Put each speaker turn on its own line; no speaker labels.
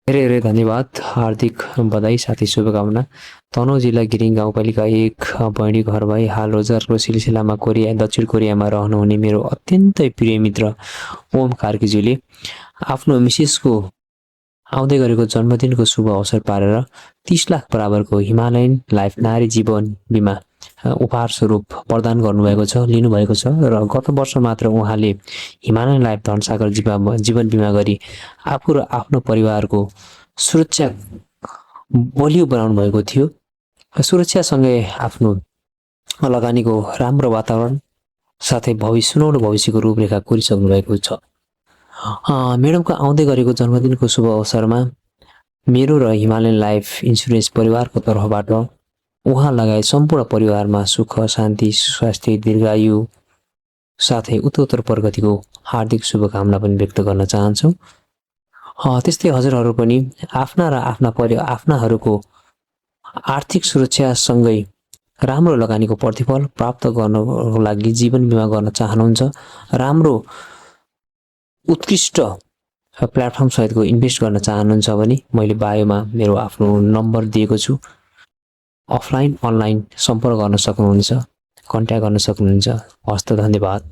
धेरै धेरै धन्यवाद, हार्दिक बधाई साथै शुभकामना। तनहुँ जिल्ला गिरिङ गाउँपालिका 1 बहिनी घर भई हाल रोजगारको सिलसिलामा दक्षिण कोरियामा रहनुहुने मेरो अत्यन्तै प्रिय मित्र ओम कार्कीज्यूले आफ्नो मिसेसको आउँदै गरेको जन्मदिनको शुभ अवसर पारेर 30 लाख बराबरको हिमालयन लाइफ नारी जीवन बिमा उपहार स्वरूप प्रदान गर्नुभएको छ, लिनुभएको छ र गत वर्ष मात्र उहाँले हिमालयन लाइफ धनसागर जीवन बिमा गरी आफू र आफ्नो परिवारको सुरक्षा बलियो बनाउनु भएको थियो। सुरक्षासँगै आफ्नो लगानीको राम्रो वातावरण साथै सुनौलो भविष्यको रूपरेखा कोरिसक्नु भएको छ। म्याडमको आउँदै गरेको जन्मदिनको शुभ अवसरमा मेरो र हिमालयन लाइफ इन्सुरेन्स परिवारको तर्फबाट उहाँ लगायत सम्पूर्ण परिवारमा सुख, शान्ति, स्वास्थ्य, दीर्घायु साथै उत्तरोत्तर प्रगतिको हार्दिक शुभकामना पनि व्यक्त गर्न चाहन्छु। त्यस्तै हजुरहरू पनि आफ्ना र आफ्नाहरूको आर्थिक सुरक्षासँगै राम्रो लगानीको प्रतिफल प्राप्त गर्नको लागि जीवन बिमा गर्न चाहनुहुन्छ, राम्रो उत्कृष्ट प्लेटफर्म सहितको इन्भेस्ट गर्न चाहनुहुन्छ भने मैले बायोमा मेरो आफ्नो नम्बर दिएको छु। अफलाइन अनलाइन सम्पर्क गर्न सक्नुहुन्छ, कन्ट्याक्ट गर्न सक्नुहुन्छ। हस्त, धन्यवाद।